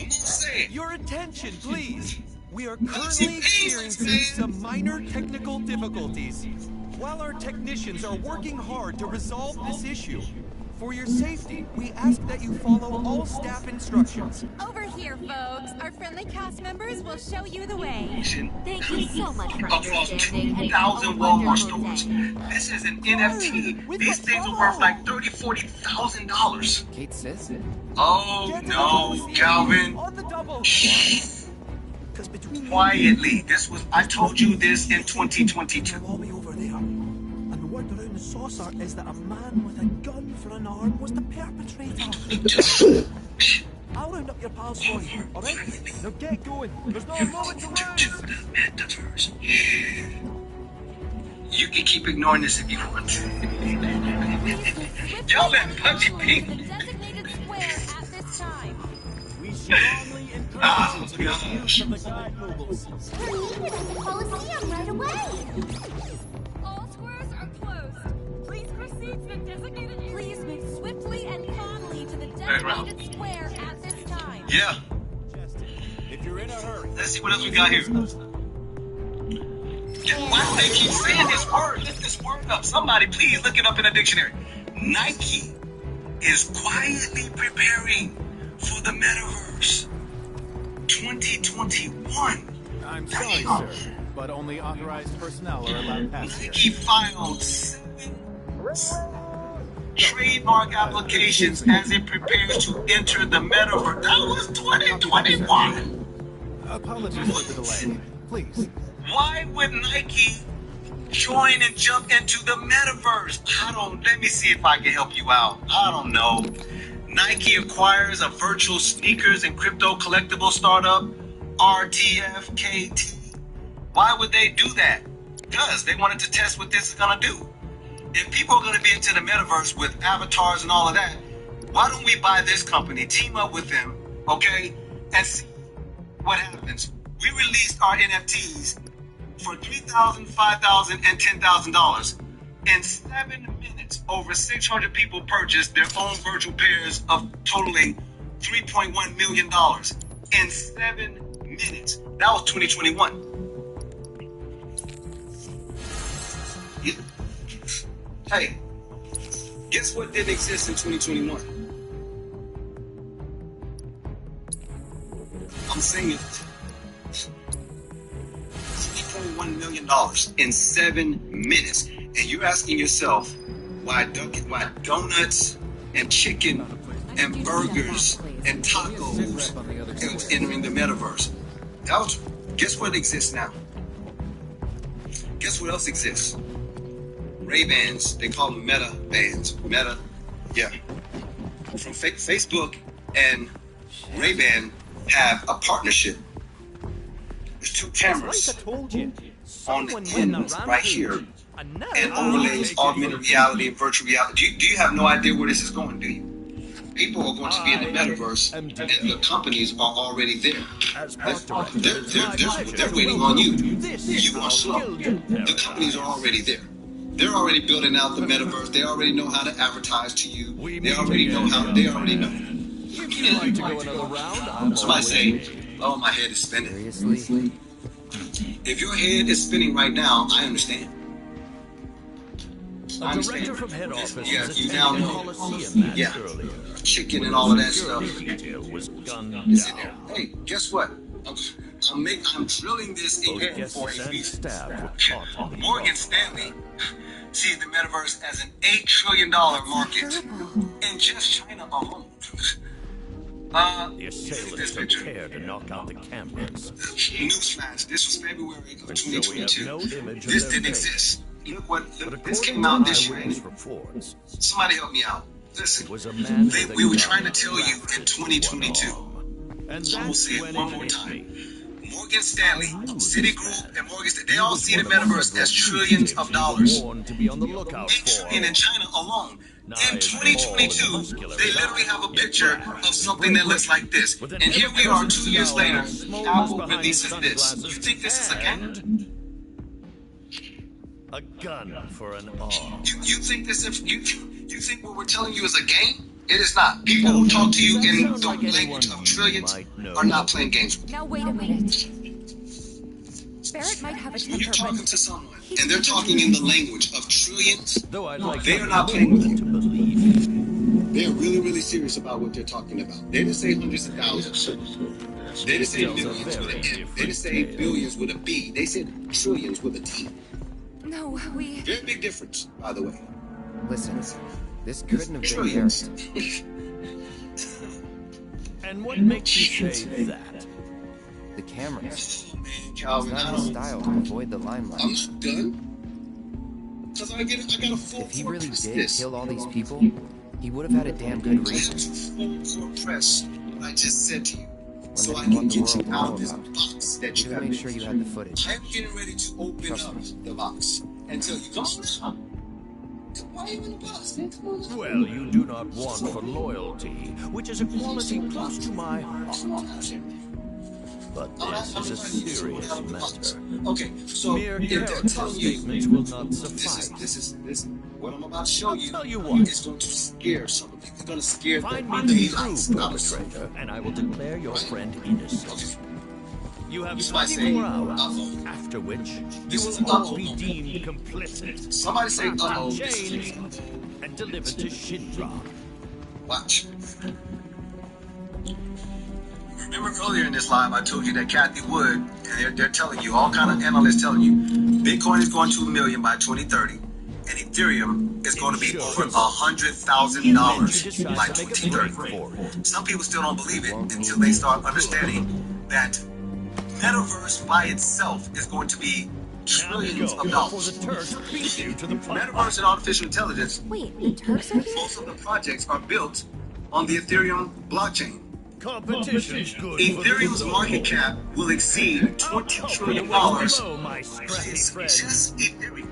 say it. Your attention, please. We are currently experiencing some minor technical difficulties. While our technicians are working hard to resolve this issue, for your safety, we ask that you follow all staff instructions. Over here, here, folks. Our friendly cast members will show you the way. Thank you so much for Across understanding and 2,000 have a Walmart wonderful stores. day. This is an NFT. These things are worth like $30,000, $40,000. Kate says it. Oh no, Calvin. On the double. Quietly. I told you this in 2022. Lobby over there. And the word around the saucer is that a man with a gun for an arm was the perpetrator. I'll round up your pals for you, alright? Now get going. There's not a moment to lose. You can keep ignoring this if you want. Y'all let Punchy Pink. Designated square at this time. We strongly encourage you to make use of the guide nobles. We're meeting at the Coliseum right away. All squares are closed. Please proceed to the designated area. Please move swiftly and calmly to the designated square at this time. Yeah. If you're in a hurry. Let's see what else we got here. Why do they keep saying this word? Lift this word up. Somebody please look it up in a dictionary. Nike is quietly preparing for the metaverse 2021. I'm sorry, sir, but only authorized personnel are allowed past here. Nike filed 7 trademark applications as it prepares to enter the metaverse. That was 2021. Apologies for the delay. Please. Why would Nike join and jump into the metaverse? Let me see if I can help you out. I don't know. Nike acquires a virtual sneakers and crypto collectible startup, RTFKT. Why would they do that? Because they wanted to test what this is going to do. If people are going to be into the metaverse with avatars and all of that, why don't we buy this company, team up with them, okay, and see what happens? We released our NFTs for $3,000, $5,000, and $10,000. In 7 minutes, over 600 people purchased their own virtual pairs of totaling $3.1 million. In 7 minutes. That was 2021. Yeah. Hey, guess what didn't exist in 2021? I'm singing. $3.1 million in 7 minutes. And you're asking yourself why donuts and chicken and burgers and tacos is entering the metaverse. Guess what exists now? Guess what else exists? Ray-Bans. They call them Meta Bands. Meta, yeah. From Facebook and Ray-Ban have a partnership. There's 2 cameras on the ends right here, and overlays augmented reality and virtual reality. Do you have no idea where this is going, do you? People are going to be in the metaverse, and the companies are already there. They're waiting on you. You are slow. The companies are already there. They're already building out the metaverse. They already know how to advertise to you. They already know how. They already know. Somebody say, "Oh, my head is spinning." Seriously? If your head is spinning right now, I understand. I understand. Director from head office Yeah, was you now attending know. the Coliseum match Yeah, earlier. chicken and all of that stuff. Detail was gunned It's in there. down. Hey, guess what? I'm drilling this Both again guests for a and reason. staff were caught on the Morgan Stanley sees the metaverse as an $8 trillion market in just China alone. The assailants took care to knock out the cameras. Newsflash, this was February of So we have 2022. no image of This their didn't face. exist. Look, But this according came to out this year. eyewitness reports, Somebody help me out. it Listen, was a man with a we were gun trying to tell you in wrapped 2022. one arm. And So we'll that's say it when one it more hit time. me. Morgan Stanley, Citigroup, and Morgan Stanley, they all see the One of metaverse as several trillions of fugitives dollars. warned to be on the lookout 8 for. trillion in China alone. In Knives, 2022, ball, and they literally have a picture of something that looks like this. With an And here we are ever-present 2 years smile later, and smolders Apple behind releases his this. sunglasses You think this is a game? and a gun for an arm. You think this is, you think what we're telling you is a game? It is not. People who talk to you in the language of trillions are not playing games. Now wait a minute. Barrett might have a When you're temper, talking but to someone and they're talking in the language of trillions, Though I'd like They are nothing not playing more with than you. to believe They're really, really serious about what they're talking about. They didn't say hundreds of thousands. They didn't say millions with an M. They didn't say billions with a B. They said trillions with a T. No, we... Very big difference, by the way. Listen, this couldn't have been Trillions. And what makes you say that? the cameras. Oh, man, It's Calvin, not his style to avoid the limelight. I'm not done. Because I got a full If he court really press did this. kill all these people, he would have had a damn good reason. Full court press what I just said to you. So One I that you can want the get you world to out know of this about. box that You you gotta have make sure you had the footage. I'm getting ready to open Trust up me. the box and tell you, come on now. Why are you in the box, man? Come on now. Well, you do not want for loyalty, which is a quality close to my heart. But this is a serious matter. Okay, so Mere if they're character telling you, statements will not suffice. this is what I'm about to show you. I'll tell you what. It's going to scare some of you. It's going to scare Find the me the daylights true out of some. perpetrator, and I will declare your friend innocent. You have You might say, 24 hours, uh-oh. after which you This is will all uh-oh. be deemed complicit, Somebody say, uh-oh. This is chained, and delivered to Shinra. Watch. Remember earlier in this live, I told you that Kathy Wood, and they're telling you, all kind of analysts telling you, Bitcoin is going to $1 million by 2030, and Ethereum is going to be over $100,000 by 2030. Some people still don't believe it until they start understanding that metaverse by itself is going to be trillions of dollars. Metaverse and artificial intelligence, Wait, the Turks are here? most of the projects are built on the Ethereum blockchain. Competition's good. Ethereum's market cap will exceed $20 trillion. My scrappy It's friend. just Ethereum.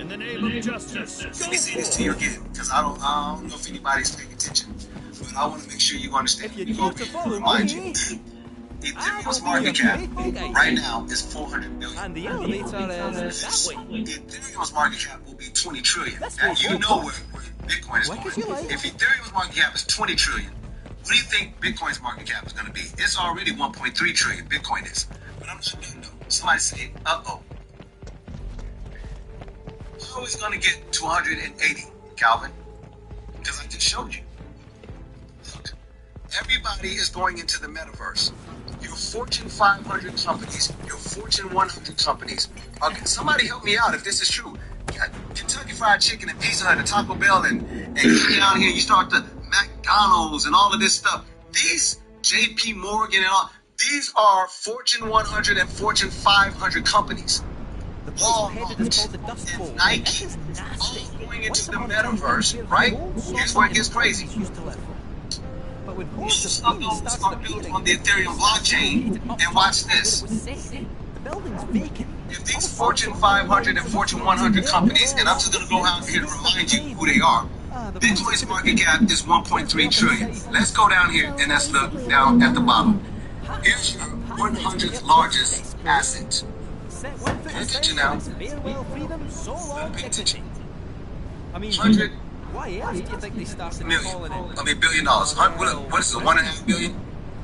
In the name of justice, Let go me say this to forth. you again, because I don't know if anybody's paying attention, but I want to make sure you understand. If you Before choose to we follow remind me, you, Ethereum's market cap right now is 400 billion. And the elevator is that way. Ethereum's market cap will be 20 trillion. That's And you cool. know where Bitcoin is What going. could you like? If Ethereum's market cap is 20 trillion, what do you think Bitcoin's market cap is going to be? It's already 1.3 trillion. Bitcoin is. But I'm not done though. Somebody say, uh-oh. How is it going to get to 180, Calvin? Because I just showed you. Look, everybody is going into the metaverse. Your Fortune 500 companies, your Fortune 100 companies. Okay, somebody help me out if this is true. Kentucky Fried Chicken and Pizza Hut and Taco Bell and you get out here, you start the McDonald's and all of this stuff. These JP Morgan and all, these are Fortune 100 and Fortune 500 companies. Walmart and Nike, all going into the metaverse, right? Here's where it gets crazy. Most of those are built on the Ethereum blockchain, and watch this. The building's vacant. If these Fortune 500 and Fortune 100 companies, and I'm just going to go out here to remind you who they are, Bitcoin's market cap is 1.3 trillion. Let's go down here and let's look down at the bottom. Here's your 100th largest asset. Pay attention now. Farewell freedom, so long Pay attention. dignity. I mean, 100 why else do you think they started calling million. it? $1 billion. What is it? 1.5 billion?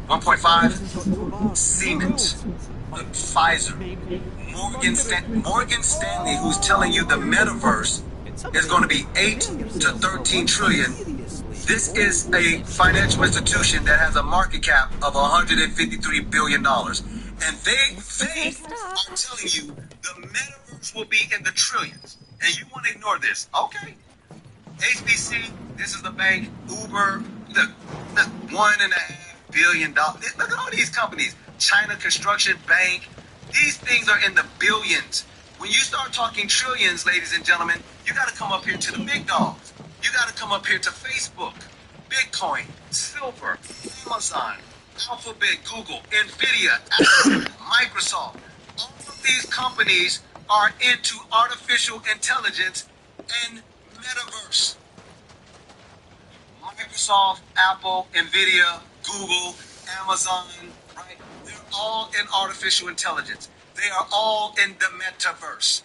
1.5? Siemens. Look, Pfizer. Morgan Stanley, who's telling you the metaverse is going to be 8 to 13 trillion. This is a financial institution that has a market cap of $153 billion. And they are telling you the metaverse will be in the trillions. And you want to ignore this. Okay. HBC, this is the bank. Uber, look, $1.5 billion. Look at all these companies. China Construction Bank. These things are in the billions. When you start talking trillions, ladies and gentlemen, you got to come up here to the big dogs. You got to come up here to Facebook, Bitcoin, Silver, Amazon, Alphabet, Google, Nvidia, Apple, Microsoft. All of these companies are into artificial intelligence and metaverse. Microsoft, Apple, Nvidia, Google, Amazon, right? They're all in artificial intelligence. They are all in the metaverse.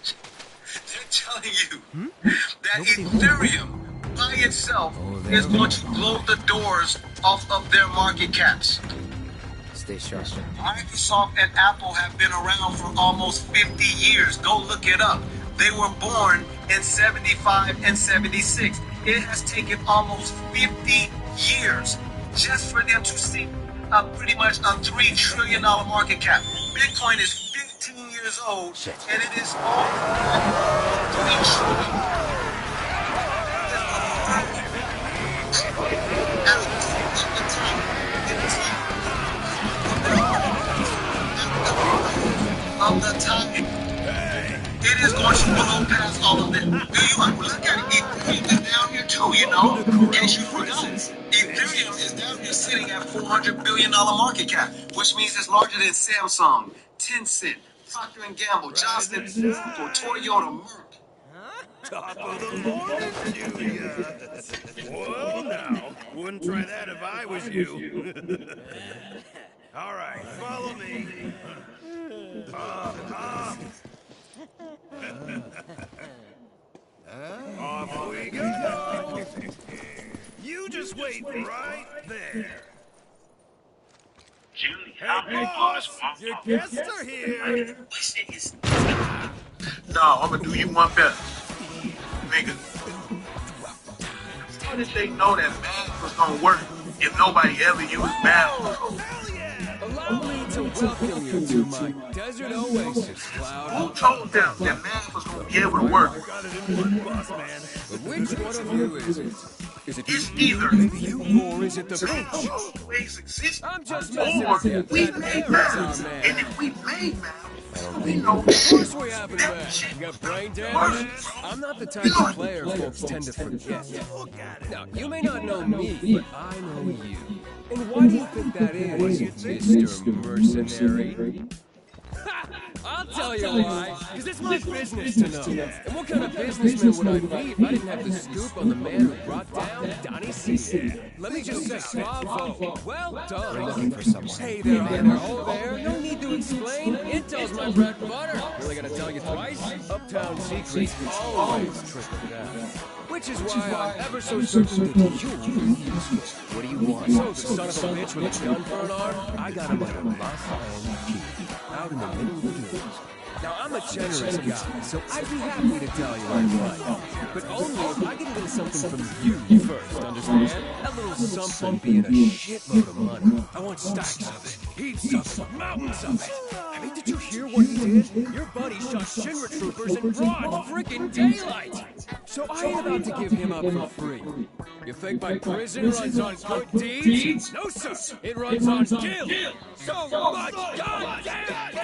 They're telling you that Ethereum by itself is going to blow the doors off of their market caps. Stay sharp. Microsoft and Apple have been around for almost 50 years. Go look it up. They were born in 75 and 76. It has taken almost 50 years just for them to see pretty much a $3 trillion market cap. Bitcoin is 15 years old, and it is over $3 trillion. Of the time, it is going to blow past all of them. Do you look at it? Ethereum is down here too, you know? In case you forgot, Ethereum is down here sitting at $400 billion market cap, which means it's larger than Samsung, Tencent, Procter & Gamble, Johnson, Toyota, Merck. Top of the morning to you. Well, now, wouldn't try that if I was you. All right, follow me. Off we go. You just wait right there. Hey, boss, your guests are here. No, I'm gonna do you one better. Nigga, how did they know that math was gonna work if nobody ever used math? Allow me to welcome you to my desert oasis, Cloud. Who told them that math was gonna be able to work? Got it in one, boss man. But which one of you is it? Is it It's either you or is it the beach? always exist, I'm just messing or with you. we That made there is math. our man. And if we made math, we know Of course we have it back. You got brain damage? I'm not the type of player folks tend to forget. Now, you may not know me, but I know you. And why do you think that is, Mr. Mercenary? I'll tell you why. Because it's my business to know. And what kind of businessman would I be if I didn't have the scoop on the man who brought down Donnie C? Let me just say, bravo. Well done. We're looking for someone. Hey there, oh there. No need to explain. Intel's my bread and butter. Really gotta tell you twice? Uptown secrets always trickle down. Which is why I'm ever so certain that you'll be useful. What do you want? So, the son of a bitch with a gun for an arm? I got him at a Los Angeles key, out in the middle of the woods. Now, I'm a generous guy, so I'd be happy to tell you I'm right. But only if I can get something from you first, understand? That little something being a shitload of money. I want stacks of it, heaps of it, mountains of it. I mean, did you hear what he did? Your buddy shot Shinra troopers in broad freaking daylight. So I ain't about to give him up for free. You think my prison runs on good deeds? No, sir. It runs on guilt. So much goddamn guilt!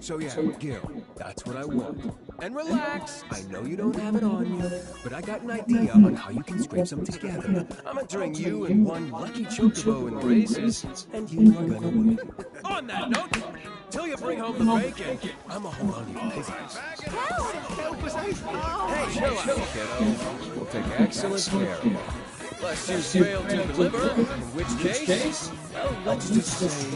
So yeah, Gil, that's what I want. And relax, I know you don't have it on you, but I got an idea on how you can scrape some together. I'm entering you in one lucky chocobo in races, and you are gonna win. On that note, till you bring home the bacon, I'ma hold on to your business. Hey, chill out, kiddo. We'll take excellent care of you. Unless you fail to deliver, in which case, well, let's just say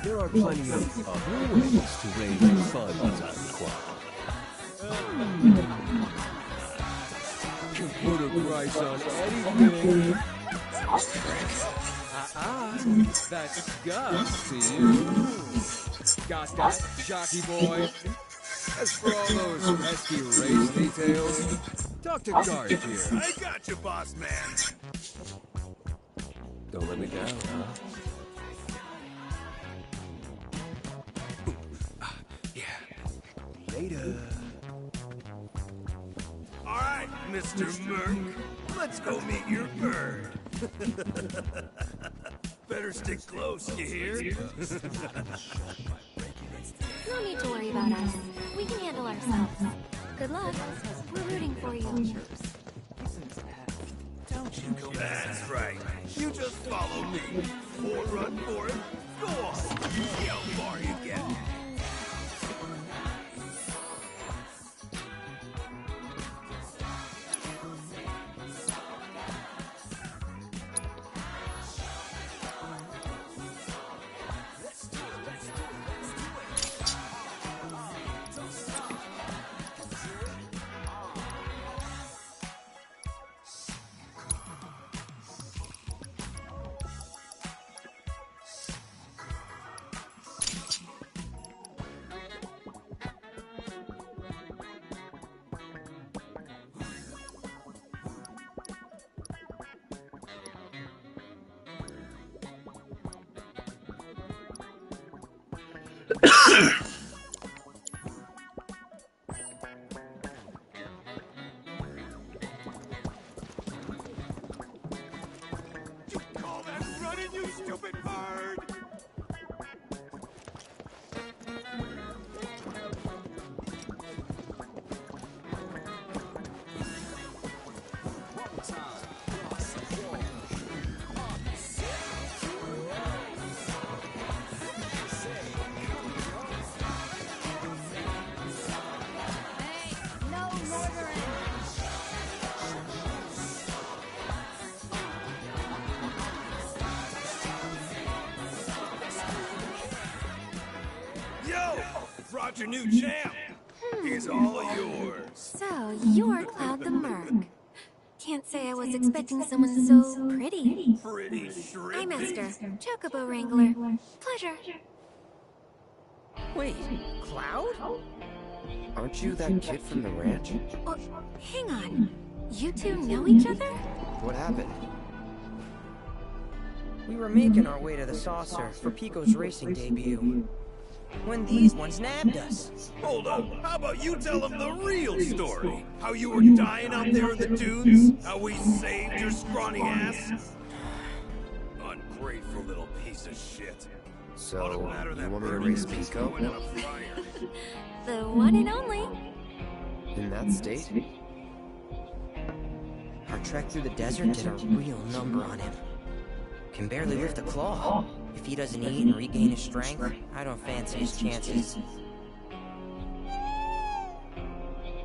there are plenty of other ways to raise funds on Quad. Can put a price on anything. That's Gus to you. Got that, jockey boy? As for all those pesky race details, talk to Garth here. I got you, boss man. Don't let me down, huh? Later. All right, Mr. Merc, let's go meet your bird. Better stick close, you hear? No need to worry about us. We can handle ourselves. Good luck. We're rooting for you. Don't you go. That's right. You just follow me. Or run for it. Go on. See how far you get. You call that running, you stupid bird? Yo, brought your new champ. He's all yours. So, you're Cloud the Merc. Can't say I was expecting someone so pretty. Pretty shrimp. I'm Esther, Chocobo Wrangler. Pleasure. Wait, Cloud? Aren't you that kid from the ranch? Oh, hang on. You two know each other? What happened? We were making our way to the saucer for Pico's racing debut, when these ones nabbed us. Hold up. How about you tell him the real story? How you were dying out there in the dunes? How we saved your scrawny ass? Ungrateful little piece of shit. So, you want me to race Pico? The one and only. In that state? Our trek through the desert did a real number on him. Can barely lift a claw. If he doesn't eat and regain his strength, I don't fancy his chances.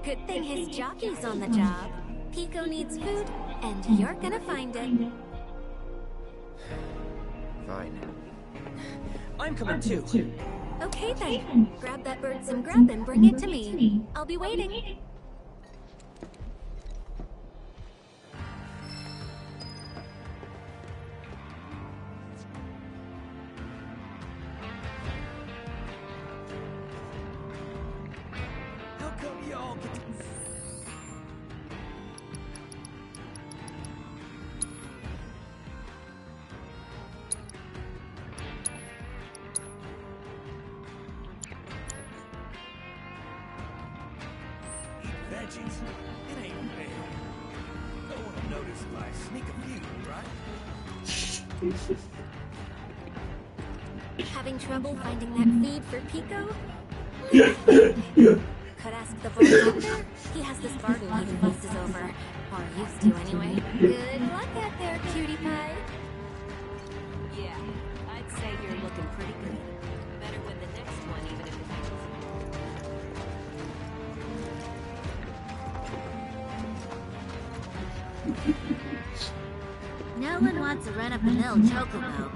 Good thing his jockey's on the job. Pico needs food, and you're gonna find it. Fine. I'm coming too. Okay then. Grab that bird some grub and bring it to me. I'll be waiting. How come y'all get to... Veggies? It ain't fair. No one will notice if I sneak a few, right? Having trouble finding that feed for Pico? Could ask the boy doctor. He has this garden he fusses over. Or used to anyway. Good luck out there, cutie pie. Yeah, I'd say you're looking pretty good. Better win the next one, even if it No one wants a run-up-the-mill chocobo.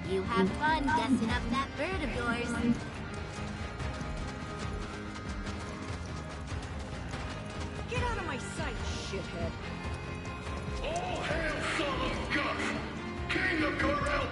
You have fun guessing up that bird of yours. Get out of my sight, shithead. All hail, son of Gus, King of Corel